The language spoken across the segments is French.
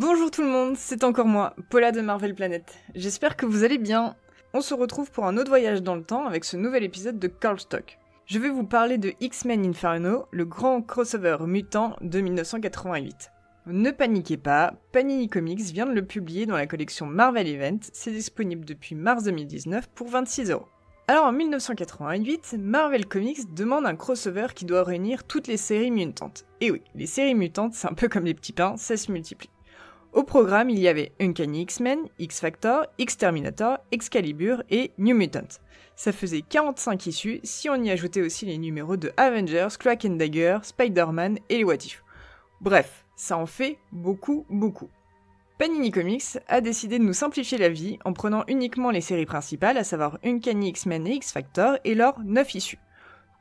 Bonjour tout le monde, c'est encore moi, Paula de Marvel Planet. J'espère que vous allez bien. On se retrouve pour un autre voyage dans le temps avec ce nouvel épisode de Carl Stock. Je vais vous parler de X-Men Inferno, le grand crossover mutant de 1988. Ne paniquez pas, Panini Comics vient de le publier dans la collection Marvel Event, c'est disponible depuis mars 2019 pour 26€. Alors en 1988, Marvel Comics demande un crossover qui doit réunir toutes les séries mutantes. Et oui, les séries mutantes, c'est un peu comme les petits pains, ça se multiplie. Au programme, il y avait Uncanny X-Men, X-Factor, X-Terminator, Excalibur et New Mutant. Ça faisait 45 issues si on y ajoutait aussi les numéros de Avengers, Cloak and Dagger, Spider-Man et les What If. Bref, ça en fait beaucoup. Panini Comics a décidé de nous simplifier la vie en prenant uniquement les séries principales, à savoir Uncanny X-Men et X-Factor, et leurs 9 issues.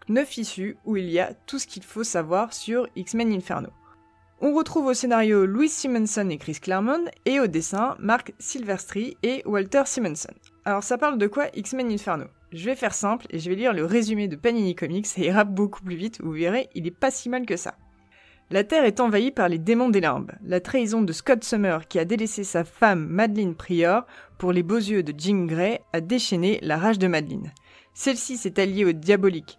9 issues où il y a tout ce qu'il faut savoir sur X-Men Inferno. On retrouve au scénario Louis Simonson et Chris Claremont, et au dessin Mark Silvestri et Walter Simonson. Alors ça parle de quoi X-Men Inferno? Je vais faire simple et je vais lire le résumé de Panini Comics, ça ira beaucoup plus vite, vous verrez, il est pas si mal que ça. La Terre est envahie par les démons des limbes. La trahison de Scott Summer, qui a délaissé sa femme Madelyne Pryor pour les beaux yeux de Jean Grey, a déchaîné la rage de Madelyne. Celle-ci s'est alliée au diabolique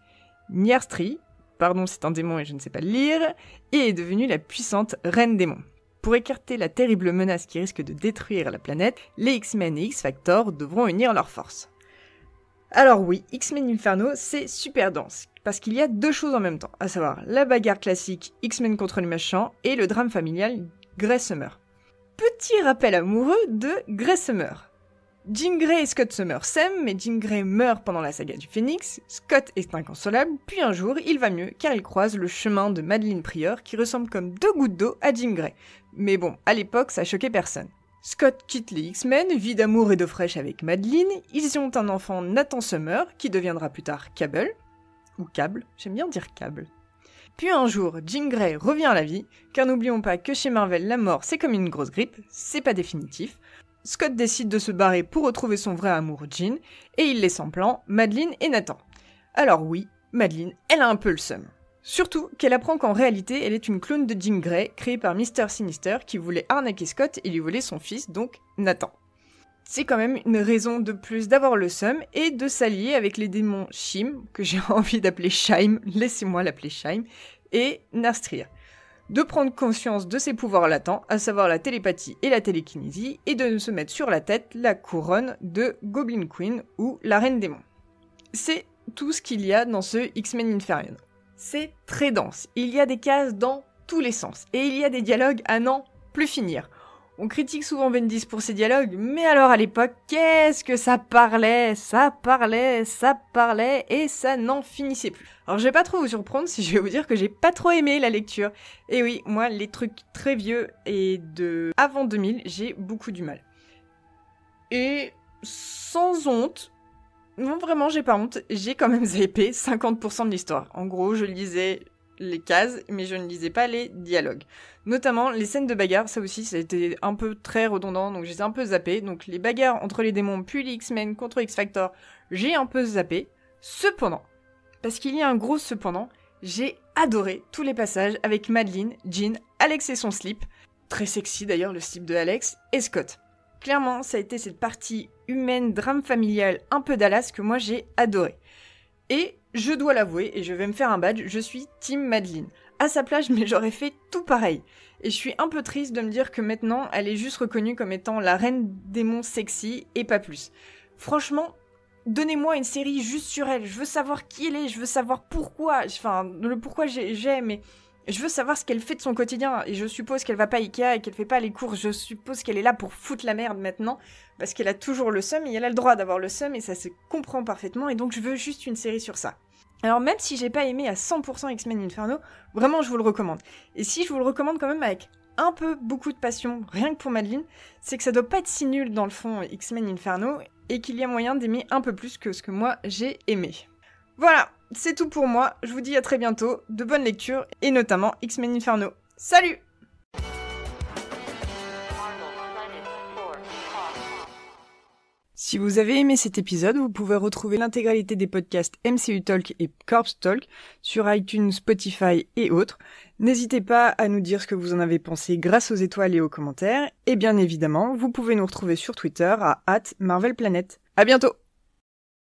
Nyarstri, pardon c'est un démon et je ne sais pas le lire, et est devenue la puissante reine démon. Pour écarter la terrible menace qui risque de détruire la planète, les X-Men et X-Factor devront unir leurs forces. Alors oui, X-Men Inferno, c'est super dense, parce qu'il y a deux choses en même temps, à savoir la bagarre classique X-Men contre les méchants et le drame familial Grey Summer. Petit rappel amoureux de Grey Summer. Jean Grey et Scott Summer s'aiment, mais Jean Grey meurt pendant la saga du Phénix, Scott est inconsolable, puis un jour, il va mieux car il croise le chemin de Madelyne Pryor qui ressemble comme deux gouttes d'eau à Jean Grey. Mais bon, à l'époque, ça choquait personne. Scott quitte les X-Men, vit d'amour et d'eau fraîche avec Madelyne, ils ont un enfant Nathan Summer, qui deviendra plus tard Cable, ou Cable, j'aime bien dire Cable. Puis un jour, Jean Grey revient à la vie, car n'oublions pas que chez Marvel, la mort c'est comme une grosse grippe, c'est pas définitif. Scott décide de se barrer pour retrouver son vrai amour Jean, et il laisse en plan Madelyne et Nathan. Alors oui, Madelyne, elle a un peu le seum. Surtout qu'elle apprend qu'en réalité, elle est une clone de Jean Grey, créée par Mr. Sinister, qui voulait arnaquer Scott et lui voler son fils, donc Nathan. C'est quand même une raison de plus d'avoir le seum et de s'allier avec les démons Shim, que j'ai envie d'appeler Shaim, laissez-moi l'appeler Shaim, et Nastrir. De prendre conscience de ses pouvoirs latents, à savoir la télépathie et la télékinésie, et de se mettre sur la tête la couronne de Goblin Queen ou la Reine Démon. C'est tout ce qu'il y a dans ce X-Men Inferno. C'est très dense, il y a des cases dans tous les sens, et il y a des dialogues à n'en plus finir. On critique souvent Bendis pour ses dialogues, mais alors à l'époque, qu'est-ce que ça parlait, et ça n'en finissait plus. Alors je vais pas trop vous surprendre si je vais vous dire que j'ai pas trop aimé la lecture. Et oui, moi, les trucs très vieux et de avant 2000, j'ai beaucoup du mal. Et sans honte, non vraiment j'ai pas honte, j'ai quand même zappé 50% de l'histoire. En gros, je lisais les cases, mais je ne lisais pas les dialogues. Notamment les scènes de bagarre, ça aussi, ça a été un peu très redondant, donc j'ai un peu zappé. Donc les bagarres entre les démons puis les X-Men contre X-Factor, j'ai un peu zappé. Cependant, parce qu'il y a un gros cependant, j'ai adoré tous les passages avec Madelyne, Jean, Alex et son slip, très sexy d'ailleurs le slip de Alex, et Scott. Clairement, ça a été cette partie humaine, drame familial, un peu Dallas que moi j'ai adoré. Et je dois l'avouer, et je vais me faire un badge, je suis Team Madelyne. À sa place, mais j'aurais fait tout pareil. Et je suis un peu triste de me dire que maintenant, elle est juste reconnue comme étant la reine démon sexy, et pas plus. Franchement, donnez-moi une série juste sur elle, je veux savoir qui elle est, je veux savoir pourquoi, enfin, le pourquoi j'ai, mais je veux savoir ce qu'elle fait de son quotidien, et je suppose qu'elle va pas Ikea et qu'elle fait pas les courses, je suppose qu'elle est là pour foutre la merde maintenant, parce qu'elle a toujours le seum, et elle a le droit d'avoir le seum, et ça se comprend parfaitement, et donc je veux juste une série sur ça. Alors même si j'ai pas aimé à 100% X-Men Inferno, vraiment je vous le recommande. Et si je vous le recommande quand même avec un peu beaucoup de passion, rien que pour Madelyne, c'est que ça doit pas être si nul dans le fond X-Men Inferno, et qu'il y a moyen d'aimer un peu plus que ce que moi j'ai aimé. Voilà, c'est tout pour moi, je vous dis à très bientôt, de bonnes lectures, et notamment X-Men Inferno. Salut! Si vous avez aimé cet épisode, vous pouvez retrouver l'intégralité des podcasts MCU Talk et Corps Talk sur iTunes, Spotify et autres. N'hésitez pas à nous dire ce que vous en avez pensé grâce aux étoiles et aux commentaires. Et bien évidemment, vous pouvez nous retrouver sur Twitter à @MarvelPlanet. À bientôt!